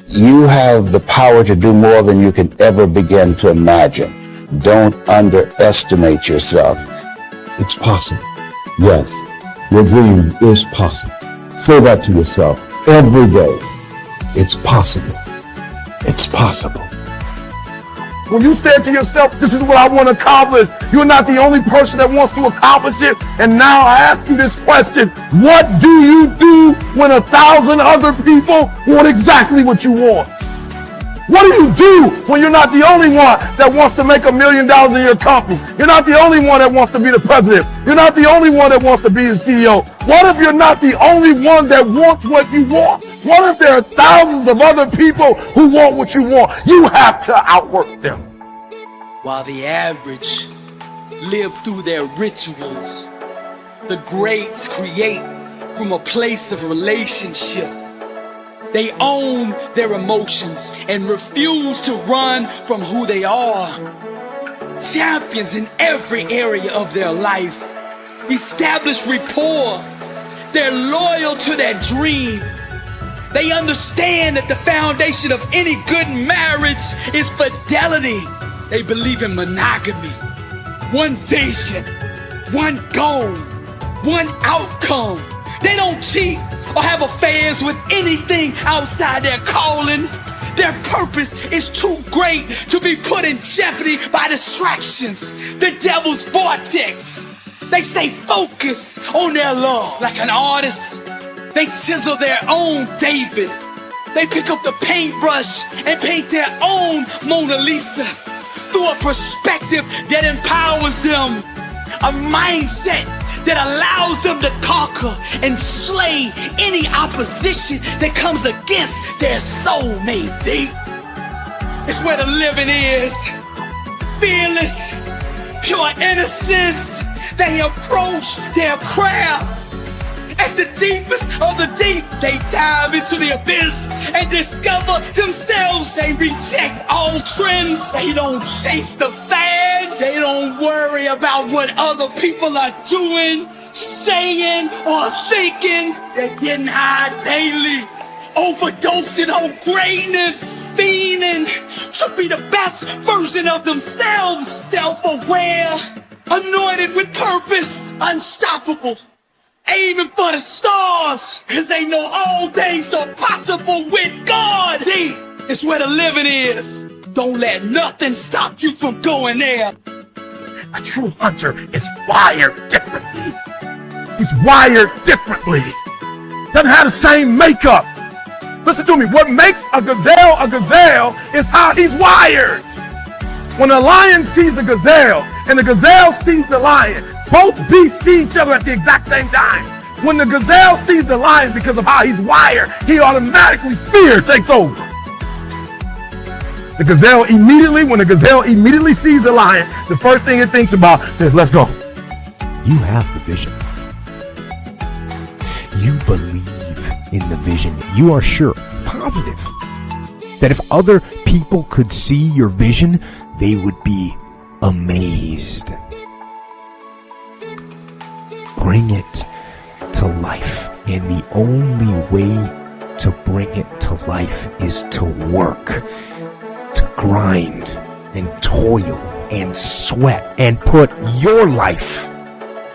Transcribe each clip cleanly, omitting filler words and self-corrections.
You have the power to do more than you can ever begin to imagine. Don't underestimate yourself. It's possible. Yes, your dream is possible. Say that to yourself every day. It's possible. It's possible. When you said to yourself, this is what I want to accomplish, you're not the only person that wants to accomplish it. And now I ask you this question: what do you do when 1,000 other people want exactly what you want? What do you do when you're not the only one that wants to make $1 million in your company? You're not the only one that wants to be the president. You're not the only one that wants to be the CEO. What if you're not the only one that wants what you want? What if there are thousands of other people who want what you want? You have to outwork them. While the average live through their rituals, the greats create from a place of relationship. They own their emotions and refuse to run from who they are. Champions in every area of their life establish rapport. They're loyal to their dream. They understand that the foundation of any good marriage is fidelity. They believe in monogamy. One vision, one goal, one outcome. They don't cheat or have affairs with anything outside their calling. Their purpose is too great to be put in jeopardy by distractions, the devil's vortex. They stay focused on their love. Like an artist, they chisel their own David. They pick up the paintbrush and paint their own Mona Lisa through a perspective that empowers them, a mindset that allows them to conquer and slay any opposition that comes against their soulmate deep. It's where the living is, fearless, pure innocence. They approach their craft. At the deepest of the deep, they dive into the abyss and discover themselves. They reject all trends. They don't chase the fads. They don't worry about what other people are doing, saying, or thinking. They're getting high daily, overdosing on greatness, fiending to be the best version of themselves. Self-aware, anointed with purpose, unstoppable, aiming for the stars, cause they know all things are possible with God. Deep is where the living is. Don't let nothing stop you from going there. A true hunter is wired differently. He's wired differently. Doesn't have the same makeup. Listen to me, what makes a gazelle is how he's wired. When a lion sees a gazelle and the gazelle sees the lion, both beasts see each other at the exact same time. When the gazelle sees the lion, because of how he's wired, he automatically, fear takes over. When the gazelle immediately sees the lion, the first thing it thinks about is, let's go. You have the vision. You believe in the vision. You are sure, positive, that if other people could see your vision, they would be amazed. Bring it to life. And the only way to bring it to life is to work, to grind and toil and sweat and put your life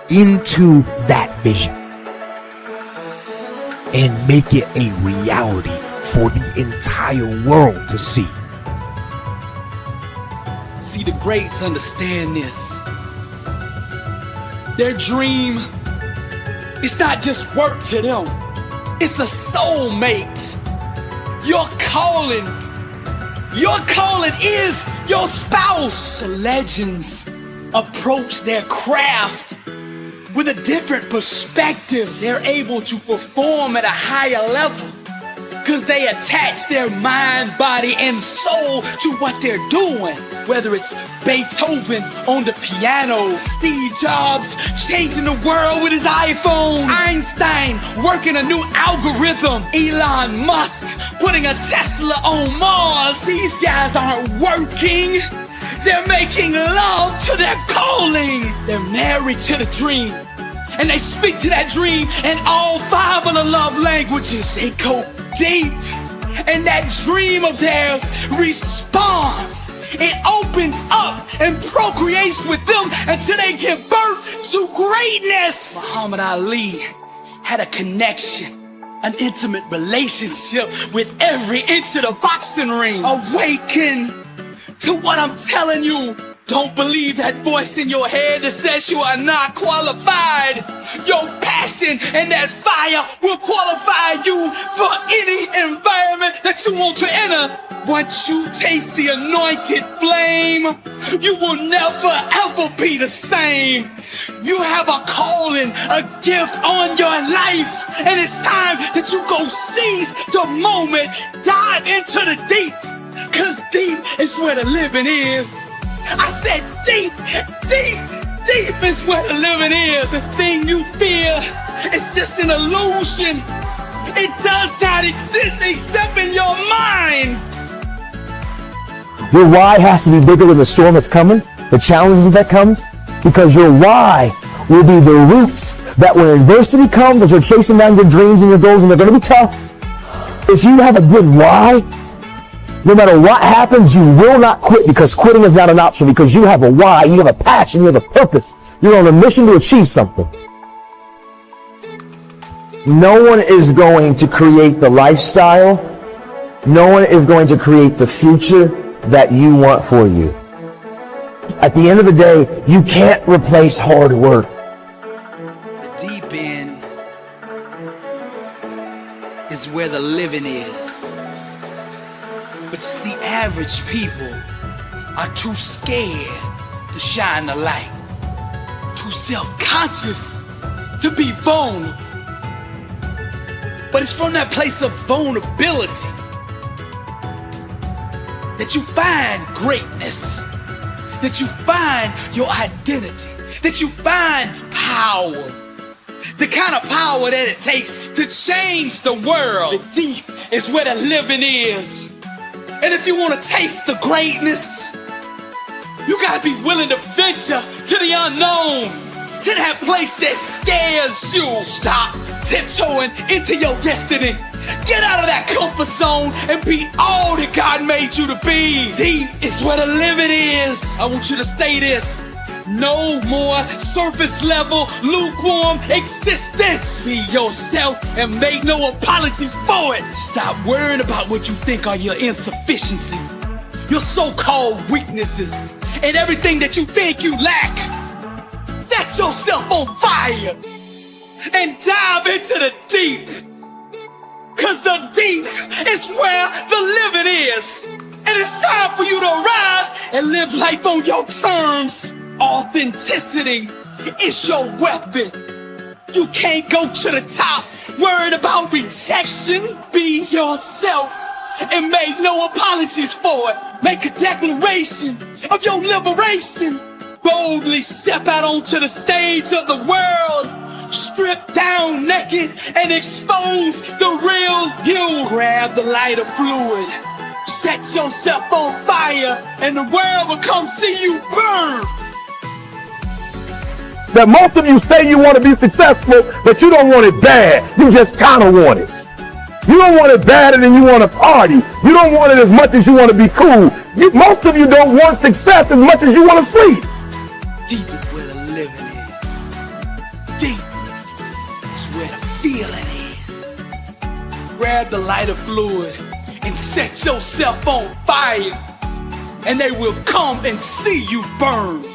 into that vision and make it a reality for the entire world to see. See, the greats understand this. Their dream, it's not just work to them. It's a soulmate. Your calling is your spouse. The legends approach their craft with a different perspective. They're able to perform at a higher level because they attach their mind, body, and soul to what they're doing. Whether it's Beethoven on the piano, Steve Jobs changing the world with his iPhone, Einstein working a new algorithm, Elon Musk putting a Tesla on Mars. These guys aren't working. They're making love to their calling. They're married to the dream. And they speak to that dream in all 5 of the love languages. They go deep and that dream of theirs responds. It opens up and procreates with them until they give birth to greatness. Muhammad Ali had a connection, an intimate relationship with every inch of the boxing ring. Awaken to what I'm telling you. Don't believe that voice in your head that says you are not qualified. Your passion and that fire will qualify you for any environment that you want to enter. Once you taste the anointed flame, you will never ever be the same. You have a calling, a gift on your life, and it's time that you go seize the moment. Dive into the deep, cause deep is where the living is. I said deep, deep, deep is where the living is. The thing you fear is just an illusion. It does not exist except in your mind. Your why has to be bigger than the storm that's coming, the challenges that comes, because your why will be the roots that when adversity comes, as you're chasing down your dreams and your goals, and they're going to be tough, if you have a good why, no matter what happens, you will not quit, because quitting is not an option, because you have a why, you have a passion, you have a purpose. You're on a mission to achieve something. No one is going to create the lifestyle. No one is going to create the future that you want for you. At the end of the day, you can't replace hard work. The deep end is where the living is. But you see, average people are too scared to shine the light, too self-conscious to be vulnerable. But it's from that place of vulnerability that you find greatness, that you find your identity, that you find power. The kind of power that it takes to change the world. The deep is where the living is. And if you want to taste the greatness, you gotta be willing to venture to the unknown, to that place that scares you. Stop tiptoeing into your destiny. Get out of that comfort zone and be all that God made you to be. Deep is where the living is. I want you to say this. No more surface level, lukewarm existence. Be yourself and make no apologies for it. Stop worrying about what you think are your insufficiencies, your so-called weaknesses, and everything that you think you lack. Set yourself on fire and dive into the deep. Cause the deep is where the living is. And it's time for you to rise and live life on your terms. Authenticity is your weapon. You can't go to the top worried about rejection. Be yourself and make no apologies for it. Make a declaration of your liberation. Boldly step out onto the stage of the world. Strip down naked and expose the real you. Grab the lighter fluid. Set yourself on fire and the world will come see you burn. That most of you say you want to be successful, but you don't want it bad. You just kind of want it. You don't want it badder than you want to party. You don't want it as much as you want to be cool. Most of you don't want success as much as you want to sleep. Deep is where the living is. Deep is where the feeling is. Grab the lighter fluid and set yourself on fire, and they will come and see you burn.